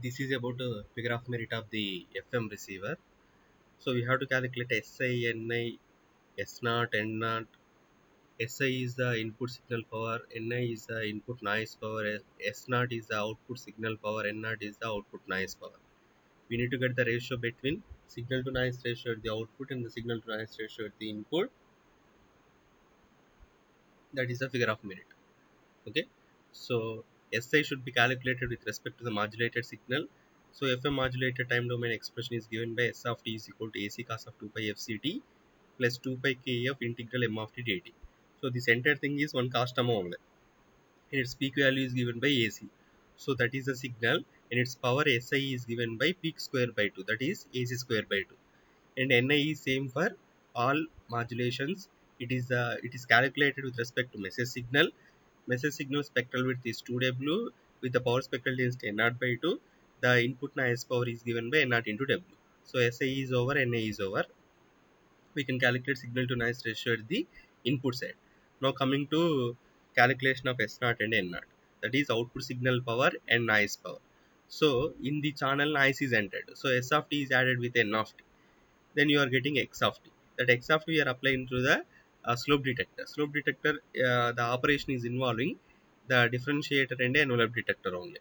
This is about figure of merit of the FM receiver. So we have to calculate SI, NI, S naught, N naught. SI is the input signal power, NI is the input noise power, S naught is the output signal power, N naught is the output noise power. We need to get the ratio between signal to noise ratio at the output and the signal to noise ratio at the input. That is the figure of merit. Okay, so SI should be calculated with respect to the modulated signal. So FM modulated time domain expression is given by S of t is equal to AC cos of 2 pi FCT plus 2 pi KF integral M of t dt. So this entire thing is one cos term only, and its peak value is given by AC. So that is the signal, and its power SI is given by peak square by 2, that is AC square by 2. And NI is same for all modulations. It is calculated with respect to message signal. Message signal spectral width is 2W with the power spectral density N naught by 2. The input noise power is given by N naught into W. So SI is over, NA is over. We can calculate signal to noise ratio at the input side. Now coming to calculation of S naught and N naught. That is output signal power and noise power. So in the channel noise is entered. So S of t is added with N of t. Then you are getting X of t. That X of t we are applying to the slope detector. Slope detector, the operation is involving the differentiator and envelope detector only.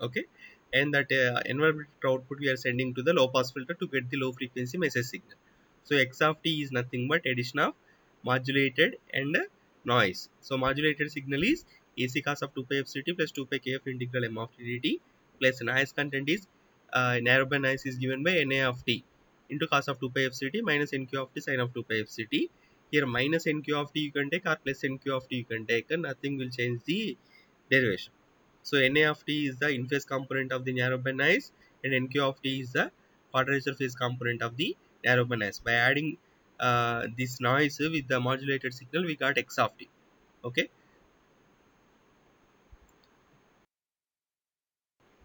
Okay, and that envelope detector output we are sending to the low pass filter to get the low frequency message signal. So X of t is nothing but addition of modulated and noise. So modulated signal is AC cos of 2 pi FCT plus 2 pi KF integral M of t dt plus noise content is narrowband noise is given by NA of t into cos of 2 pi FCT minus NQ of t sin of 2 pi FCT. Here minus NQ of t you can take or plus NQ of t you can take, and nothing will change the derivation. So Na of t is the in phase component of the narrowband noise, and Nq of t is the quadrature phase component of the narrowband noise. By adding this noise with the modulated signal, we got X of t. Okay,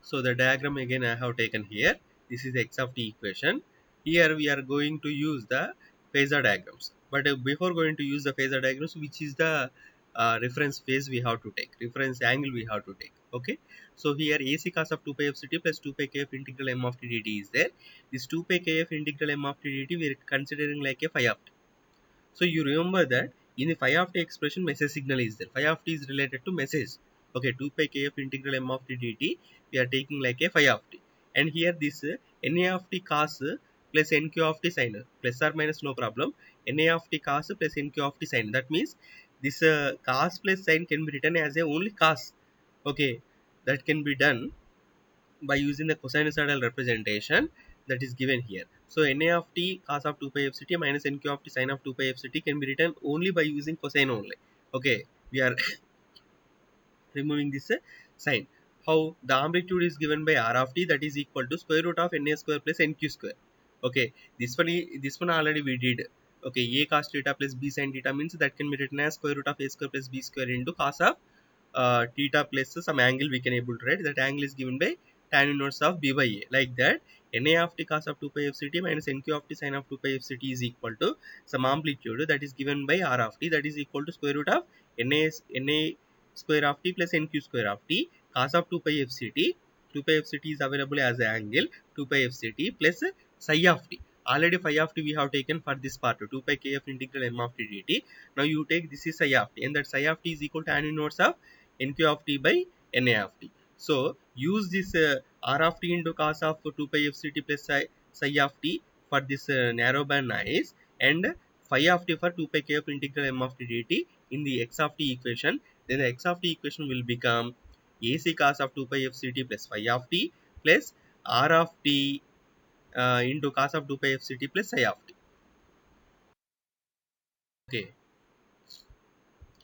so the diagram again I have taken here. This is the X of t equation. Here we are going to use the phasor diagrams. But before going to use the phasor diagrams, which is the reference phase we have to take, reference angle we have to take. Okay. So here AC cos of 2 pi FCT plus 2 pi KF integral M of t dt is there. This 2 pi KF integral M of t dt we are considering like a phi of t. So you remember that in the phi of t expression, message signal is there. Phi of t is related to message. Okay, 2 pi kf integral M of t dt, we are taking like a phi of t. And here this Na of t cos plus Nq of t sin, plus or minus no problem. Na of t cos plus Nq of t sin. That means this cos plus sin can be written as a only cos. Okay, that can be done by using the cosinusoidal representation that is given here. So Na of t cos of 2 pi FCT minus Nq of t sin of 2 pi FCT can be written only by using cosine only. Okay, we are removing this sign. How the amplitude is given by R of t, that is equal to square root of Na square plus Nq square. Okay, this one already we did. Okay, A cos theta plus B sin theta means that can be written as square root of A square plus B square into cos of theta plus some angle we can able to write. That angle is given by tan inverse of B by A. Like that, Na of t cos of 2 pi FCT minus Nq of t sin of 2 pi FCT is equal to some amplitude that is given by R of t, that is equal to square root of Na square of t plus Nq square of t cos of 2 pi FCT. 2 pi FCT is available as an angle 2 pi FCT plus psi of t. Already phi of t we have taken for this part 2 pi kf integral M of t dt. Now you take this is psi of t, and that psi of t is equal to tan inverse of Nq of t by Na of t. So use this R of t into cos of 2 pi FCT plus psi of t for this narrowband noise, and phi of t for 2 pi kf integral M of t dt in the X of t equation. Then the X of t equation will become AC cos of 2 pi FCT plus phi of t plus R of t into cos of 2 pi FCT plus psi of t. Okay,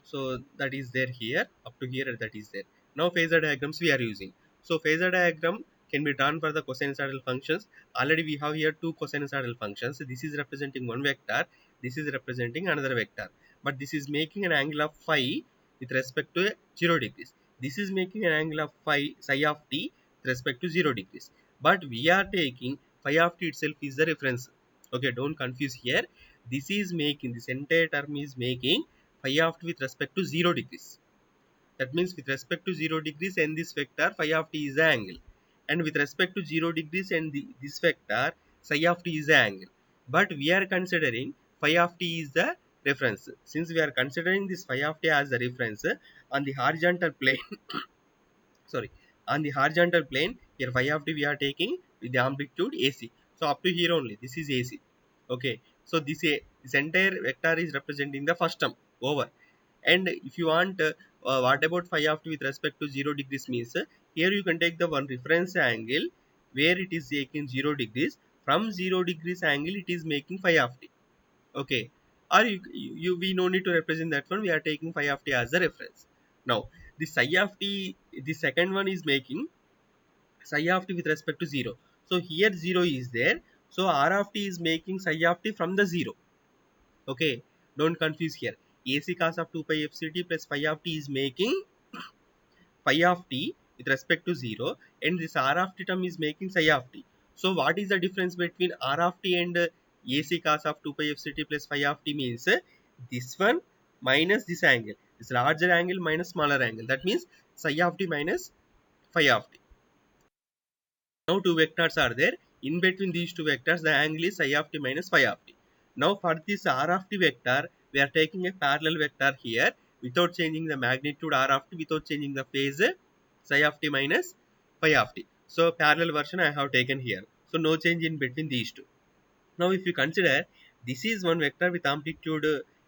so that is there here, up to here that is there. Now phasor diagrams we are using. So phasor diagram can be drawn for the cosinusoidal functions. Already we have here two cosinusoidal functions. This is representing one vector, this is representing another vector, but this is making an angle of phi with respect to 0 degrees. This is making an angle of phi psi of t with respect to 0 degrees, but we are taking phi of t itself is the reference. Okay, don't confuse here. This is making, this entire term is making phi of t with respect to 0 degrees. That means with respect to 0 degrees, and this vector phi of t is the angle, and with respect to 0 degrees and this vector psi of t is the angle. But we are considering phi of t is the reference. Since we are considering this phi of t as the reference on the horizontal plane, sorry, on the horizontal plane, here phi of t we are taking with the amplitude AC. So up to here only, this is AC. Okay, so this entire vector is representing the first term over. And if you want, what about phi of t with respect to 0 degrees means, here you can take the one reference angle where it is taking 0 degrees. From 0 degrees angle, it is making phi of t. Okay, or we no need to represent that one. We are taking phi of t as a reference. Now, the psi of t, the second one is making psi of t with respect to 0. So here 0 is there. So r of t is making psi of t from the 0. Okay, don't confuse here. AC cos of 2 pi fct plus phi of t is making phi of t with respect to 0, and this r of t term is making psi of t. So what is the difference between r of t and AC cos of 2 pi fct plus phi of t means this one minus this angle. This larger angle minus smaller angle. That means psi of t minus phi of t. Now two vectors are there. In between these two vectors, the angle is psi of t minus phi of t. Now for this r of t vector, we are taking a parallel vector here without changing the magnitude r of t, without changing the phase psi of t minus phi of t. So parallel version I have taken here. So no change in between these two. Now if you consider, this is one vector with amplitude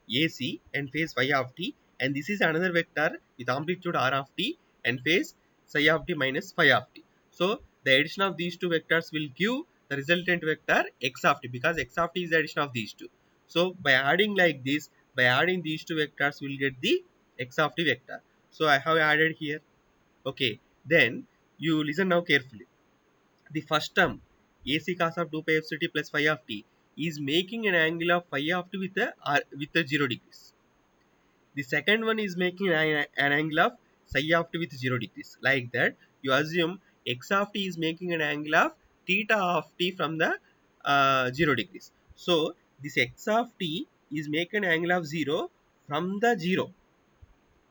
AC and phase phi of t, and this is another vector with amplitude r of t and phase psi of t minus phi of t. So the addition of these two vectors will give the resultant vector x of t, because x of t is the addition of these two. So by adding like this, by adding these two vectors, we will get the x of t vector. So I have added here. Okay, then you listen now carefully. The first term, AC cos of 2 pi fct plus phi of t, is making an angle of phi of t with a 0 degrees. The second one is making an angle of psi of t with 0 degrees. Like that, you assume x of t is making an angle of theta of t from the 0 degrees. So this x of t is making an angle of 0 from the 0.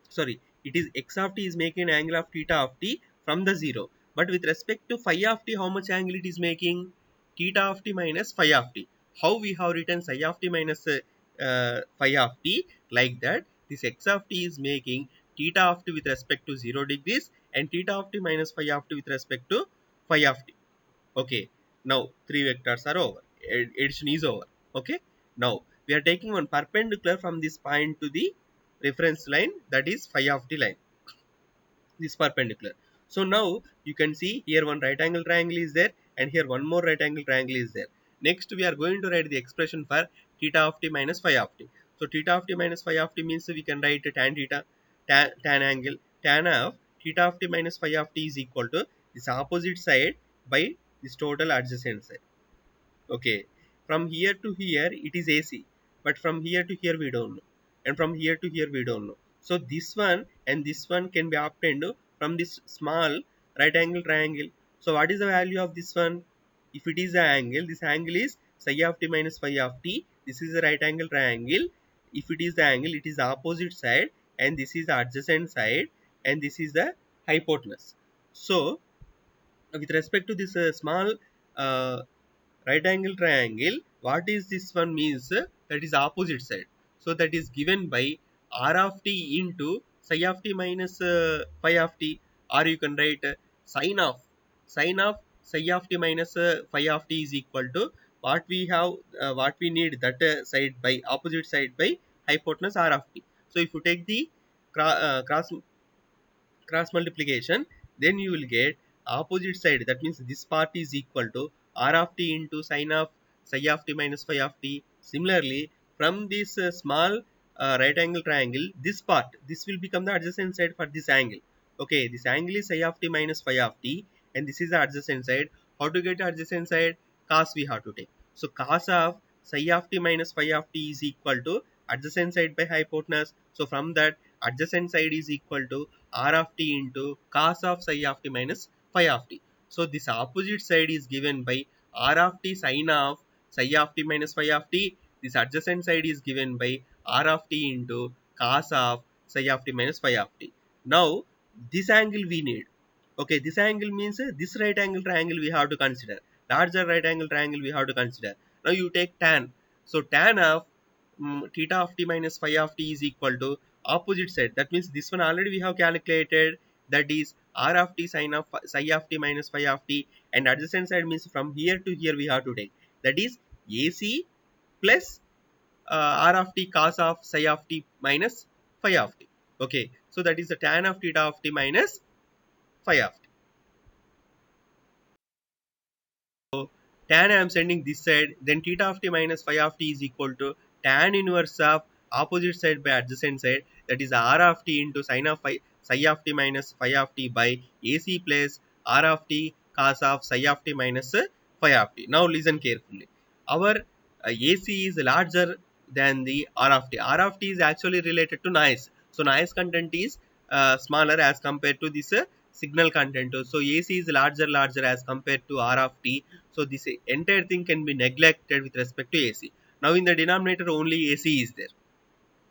Sorry, it is x of t is making an angle of theta of t from the 0. But with respect to phi of t, how much angle it is making? Theta of t minus phi of t. How we have written psi of t minus phi of t? Like that, this x of t is making theta of t with respect to 0 degrees and theta of t minus phi of t with respect to phi of t. Okay, now three vectors are over. Addition is over. Okay, now we are taking one perpendicular from this point to the reference line, that is phi of t line, this perpendicular. So now you can see here one right angle triangle is there, and here one more right angle triangle is there. Next we are going to write the expression for theta of t minus phi of t. So theta of t minus phi of t means we can write tan theta, tan angle, tan of theta of t minus phi of t is equal to this opposite side by this total adjacent side. Okay, from here to here it is AC, but from here to here we don't know, and from here to here we don't know. So this one and this one can be obtained from this small right angle triangle. So what is the value of this one? If it is the angle, this angle is psi of t minus phi of t. This is the right angle triangle. If it is the angle, it is the opposite side, and this is the adjacent side, and this is the hypotenuse. So with respect to this small uh, right angle triangle, what is this one means, that is opposite side. So that is given by r of t into psi of t minus phi of t, or you can write sine of psi of t minus phi of t is equal to what we have, what we need, that side by opposite side by hypotenuse r of t. So if you take the cross multiplication, then you will get opposite side, that means this part is equal to r of t into sine of psi of t minus phi of t. Similarly, from this small right angle triangle, this part, this will become the adjacent side for this angle. Okay, this angle is psi of t minus phi of t, and this is the adjacent side. How to get adjacent side? Cos we have to take. So cos of psi of t minus phi of t is equal to adjacent side by hypotenuse. So from that, adjacent side is equal to r of t into cos of psi of t minus phi of t. So this opposite side is given by r of t sine of psi of t minus phi of t. This adjacent side is given by r of t into cos of psi of t minus phi of t. Now this angle we need. Okay, this angle means this right angle triangle we have to consider. Larger right angle triangle we have to consider. Now you take tan. So tan of theta of t minus phi of t is equal to opposite side. That means this one already we have calculated. That is r of t sine of psi of t minus phi of t. And adjacent side means from here to here we have to take. That is AC plus r of t cos of psi of t minus phi of t. Okay, so that is the tan of theta of t minus phi of t. Tan I am sending this side, then theta of t minus phi of t is equal to tan inverse of opposite side by adjacent side, that is r of t into sin of phi, psi of t minus phi of t by AC plus r of t cos of psi of t minus phi of t. Now listen carefully. Our AC is larger than the r of t. R of t is actually related to noise. So noise content is smaller as compared to this signal content. So AC is larger as compared to R of t. So this entire thing can be neglected with respect to AC. Now in the denominator only AC is there.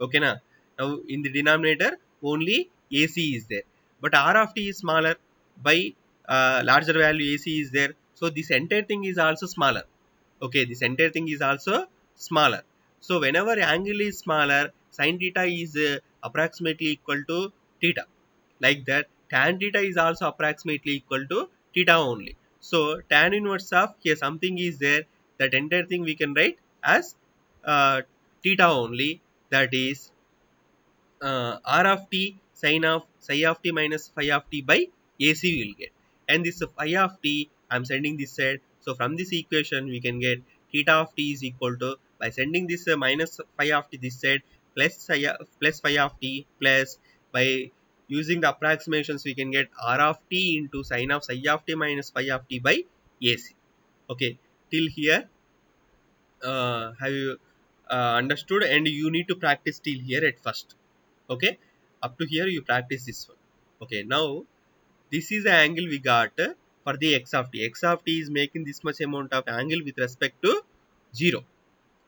Okay na? Now in the denominator only AC is there. But R of t is smaller by larger value AC is there. So this entire thing is also smaller. Okay, this entire thing is also smaller. So whenever angle is smaller, sin theta is approximately equal to theta. Like that, tan theta is also approximately equal to theta only. So tan inverse of here something is there, that entire thing we can write as uh, theta only, that is r of t sin of psi of t minus phi of t by AC we will get. And this phi of t I am sending this side. So from this equation we can get theta of t is equal to, by sending this minus phi of t this side, plus phi of t, plus by using the approximations we can get r of t into sin of psi of t minus phi of t by AC. Okay, till here have you understood? And you need to practice till here at first. Okay, up to here you practice this one. Okay, now this is the angle we got for the x of t. X of t is making this much amount of angle with respect to 0.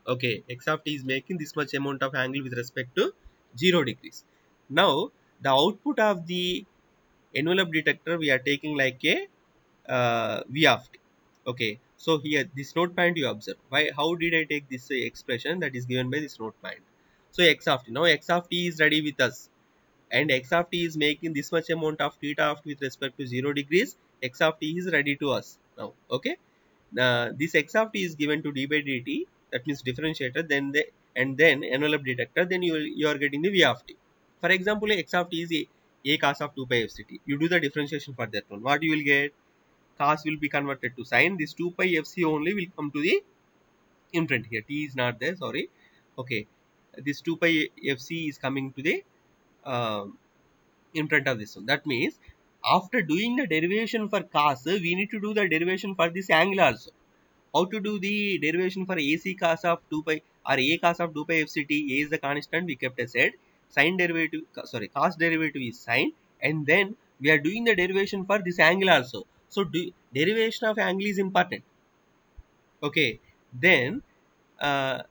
Okay, x of t is making this much amount of angle with respect to 0 degrees. Now the output of the envelope detector we are taking like a v of t. Okay, so here this note point you observe. Why, how did I take this expression that is given by this note point? So x of t, now x of t is ready with us, and x of t is making this much amount of theta of t with respect to 0 degrees. X of t is ready to us now. Okay, this x of t is given to d by dt, that means differentiator, then the and then envelope detector, then you are getting the v of t. For example, x of t is a cos of 2 pi fct. You do the differentiation for that one, what you will get? Cos will be converted to sine. This 2 pi fc only will come to the in front here. T is not there, sorry. Okay, this 2 pi fc is coming to the uh, in front of this one. That means after doing the derivation for cos, we need to do the derivation for this angle also. How to do the derivation for AC cos of 2 pi or A cos of 2 pi fct? A is the constant we kept aside. Sine derivative, sorry, cos derivative is sine, and then we are doing the derivation for this angle also. So derivation of angle is important. Okay, then uh,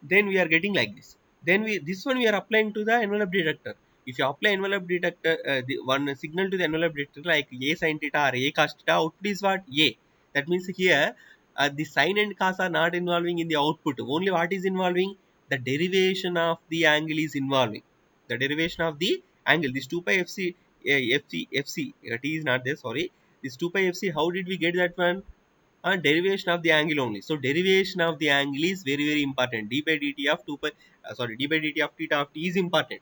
then we are getting like this. Then we, this one we are applying to the envelope detector. If you apply envelope detector, the one signal to the envelope detector like a sin theta or a cos theta, output is what? A. That means here the sine and cos are not involving in the output. Only what is involving? The derivation of the angle is involving. The derivation of the angle. This 2 pi fc, t is not there, sorry. This 2 pi fc, how did we get that one? Derivation of the angle only. So derivation of the angle is very important. D by dt of 2 pi, d by dt of theta of t is important.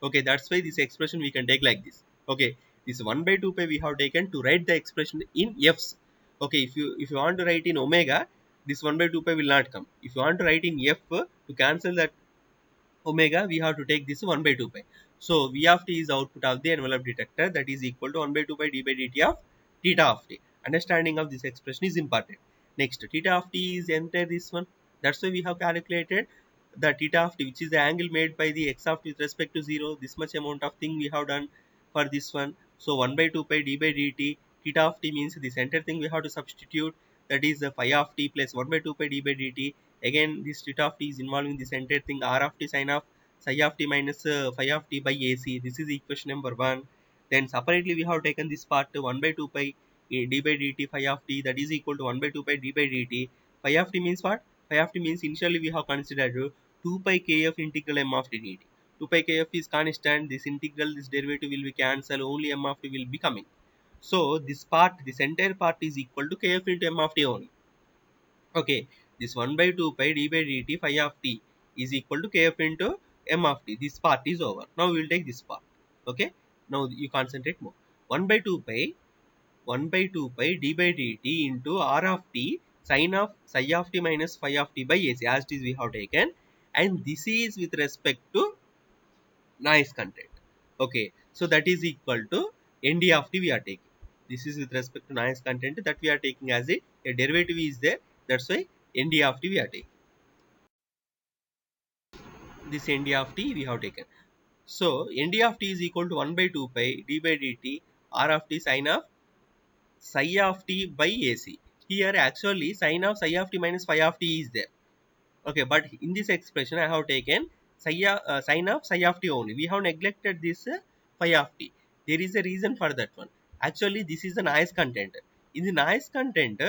Okay, that's why this expression we can take like this. Okay, this 1 by 2 pi we have taken to write the expression in f's. Okay, if you want to write in omega, this 1 by 2 pi will not come. If you want to write in f, to cancel that omega, we have to take this 1 by 2 pi. So v of t is output of the envelope detector, that is equal to 1 by 2 pi d by dt of theta of t. Understanding of this expression is important. Next, theta of t is enter this one. That's why we have calculated the theta of t, which is the angle made by the x of t with respect to 0. This much amount of thing we have done for this one. So 1 by 2 pi d by dt, theta of t means this entire thing we have to substitute, that is the phi of t plus 1 by 2 pi d by dt. Again this theta of t is involving this entire thing, r of t sin of psi of t minus phi of t by AC. This is equation number 1. Then separately we have taken this part 1 by 2 pi d by dt phi of t, that is equal to 1 by 2 pi d by dt. Phi of t means what? Phi of t means initially we have considered 2 pi kf integral m of t dt. 2 pi kf is constant, this integral, this derivative will be cancelled, only m of t will be coming. So this part, this entire part is equal to kf into m of t only. Okay, this 1 by 2 pi d by dt phi of t is equal to kf into m of t. This part is over. Now we will take this part. Okay, now you concentrate more. 1 by 2 pi 1 by 2 pi d by dt into r of t sin of psi of t minus phi of t by ac, as it is we have taken, and this is with respect to noise content. Okay, so that is equal to nd of t we are taking. This is with respect to noise content that we are taking as a derivative is there, that's why nd of t we are taking. This nd of t we have taken. So nd of t is equal to 1 by 2 pi d by dt r of t sin of psi of t by ac. Here actually sin of psi of t minus phi of t is there. Okay, but in this expression I have taken sin of psi of t only. We have neglected this phi of t. There is a reason for that one. Actually this is the noise content. In the noise content,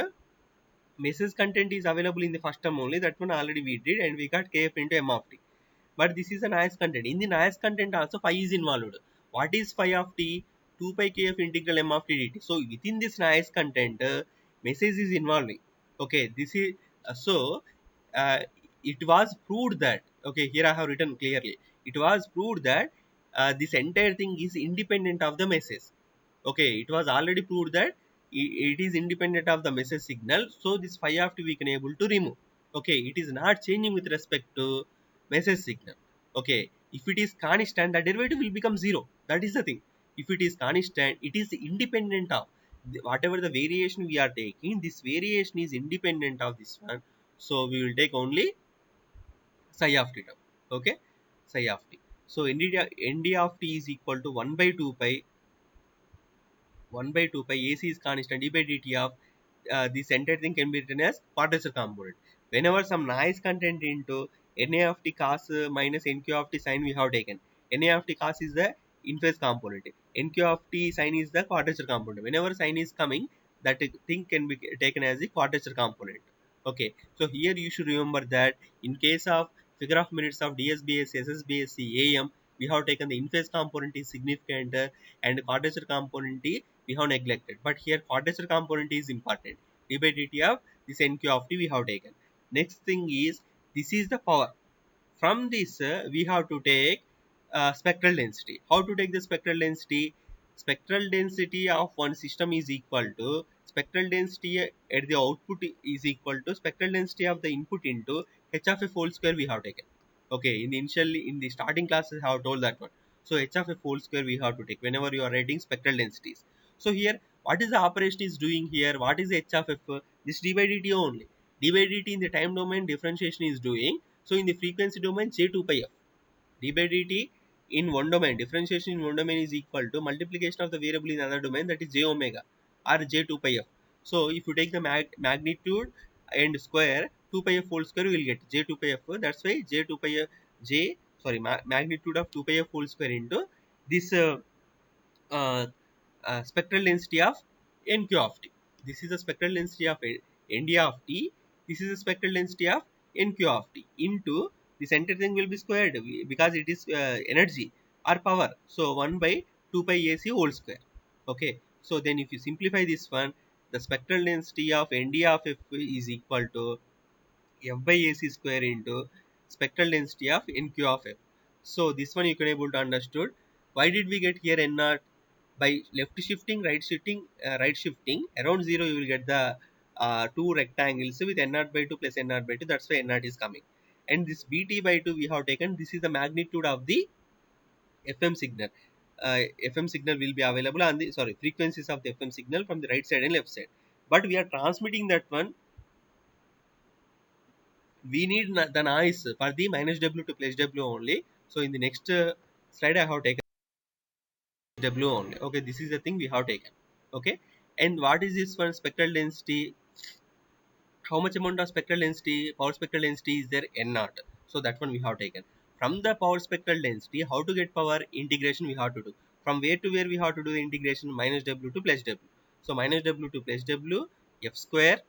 message content is available in the first term only. That one already we did, and we got kf into m of t. But this is a noise content. In the noise content also phi is involved. What is phi of t? 2 pi kf integral m of t dt. So within this noise content, message is involving. Okay, this is so uh, it was proved that, okay, here I have written clearly, it was proved that this entire thing is independent of the message. Okay, it was already proved that it is independent of the message signal, so this phi of t we can able to remove. Okay, it is not changing with respect to message signal. Okay, if it is constant, the derivative will become zero. That is the thing. If it is constant, it is independent of whatever the variation we are taking. This variation is independent of this one, so we will take only psi of t term. Okay, psi of t. So nd of t is equal to 1 by 2 pi 1 by 2 pi AC is constant, d by dt of this entire thing can be written as quadrature component. Whenever some noise content into Na of t cos minus Nq of t sin we have taken. Na of t cos is the in phase component. Nq of t sin is the quadrature component. Whenever sin is coming, that thing can be taken as the quadrature component. Okay, so here you should remember that in case of figure of merits of DSBS, SSBSc, AM, we have taken the in phase component is significant and quadrature component we have neglected. But here quadrature component is important. D by dt of this NQ of t we have taken. Next thing is, this is the power. From this we have to take spectral density. How to take the spectral density? Spectral density of one system is equal to spectral density at the output is equal to spectral density of the input into h of f whole square we have taken. Okay, in the starting classes I have told that one. So h of f whole square we have to take whenever you are writing spectral densities. So here what is the operation is doing here? What is h of f? This d by dt only. D by dt in the time domain differentiation is doing. So in the frequency domain j2 pi f. D by dt in one domain, differentiation in one domain is equal to multiplication of the variable in another domain, that is j omega or j2 pi f. So if you take the magnitude and square 2 pi f whole square, you will get j2 pi f. That's why j2 pi f, magnitude of 2 pi f whole square into this uh, spectral density of NQ of t. This is the spectral density of ND of t. This is the spectral density of NQ of t into the center thing will be squared because it is energy or power. So 1 by 2 pi AC whole square. Okay. So then if you simplify this one, the spectral density of ND of F is equal to F by AC square into spectral density of NQ of F. So this one you can able to understood. Why did we get here N naught? By left shifting, right shifting around 0, you will get the two rectangles with n naught by 2 plus n naught by 2. That's why n naught is coming. And this bt by 2 we have taken. This is the magnitude of the FM signal. FM signal will be available on the frequencies of the FM signal from the right side and left side. But we are transmitting that one. We need the noise for the minus w to plus w only. So in the next slide, I have taken W only. Okay, this is the thing we have taken. Okay, and what is this one spectral density? How much amount of spectral density, power spectral density is there? N naught. So that one we have taken. From the power spectral density, how to get power integration we have to do. from where to where we have to do the integration? Minus w to plus w. So minus w to plus w, f square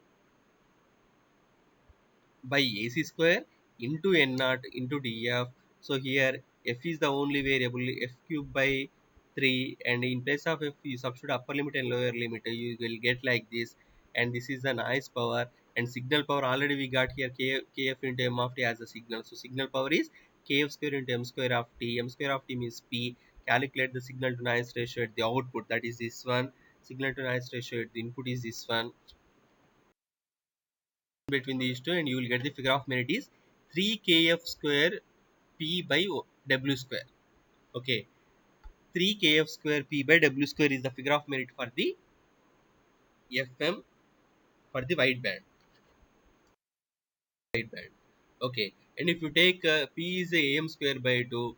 by AC square into N naught into df. So here f is the only variable, f cube by 3, and in place of f you substitute upper limit and lower limit, you will get like this. And this is the noise power, and signal power already we got here kf into m of t as a signal. So signal power is kf square into m square of t. M square of t means p. Calculate the signal to noise ratio at the output, that is this one. Signal to noise ratio at the input is this one. Between these two, and you will get the figure of merit is 3 kf square p by w square. Okay, 3 kf square p by w square is the figure of merit for the fm for the wide band. Okay, and if you take p is a am square by 2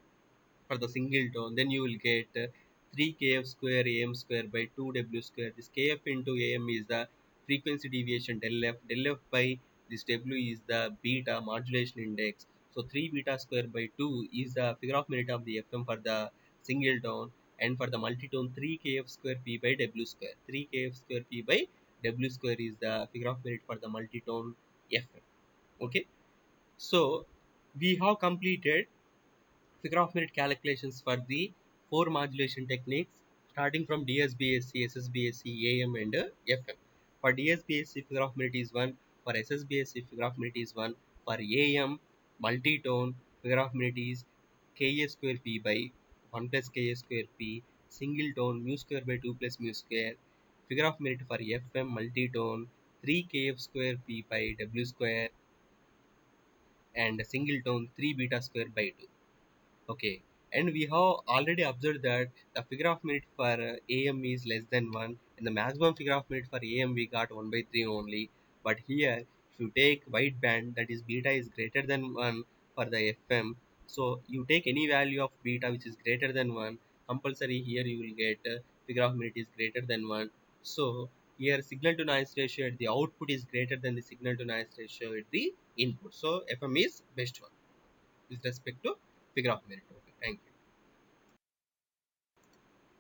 for the single tone, then you will get 3 kf square am square by 2 w square. This kf into am is the frequency deviation del f. Del f by this w is the beta modulation index. So 3 beta square by 2 is the figure of merit of the fm for the single tone, and for the multitone 3 kf square p by w square. 3 kf square p by w square is the figure of merit for the multitone fm. Okay, so we have completed figure of merit calculations for the four modulation techniques starting from DSBSC, SSBSC, AM and FM. For DSBSC figure of merit is 1, for SSBSC figure of merit is 1, for AM multi-tone figure of merit is Ka square P by 1 plus Ka square P, single tone mu square by 2 plus mu square. Figure of merit for FM multi-tone 3 Kf square P by W square, and single tone 3 beta square by 2. Okay, and we have already observed that the figure of merit for AM is less than 1, and the maximum figure of merit for AM we got 1 by 3 only. But here, if you take wide band, that is beta is greater than 1 for the FM, so you take any value of beta which is greater than 1, compulsory here you will get figure of merit is greater than 1. So here signal to noise ratio at the output is greater than the signal to noise ratio at the input. So FM is best one with respect to figure of merit. Okay, thank you.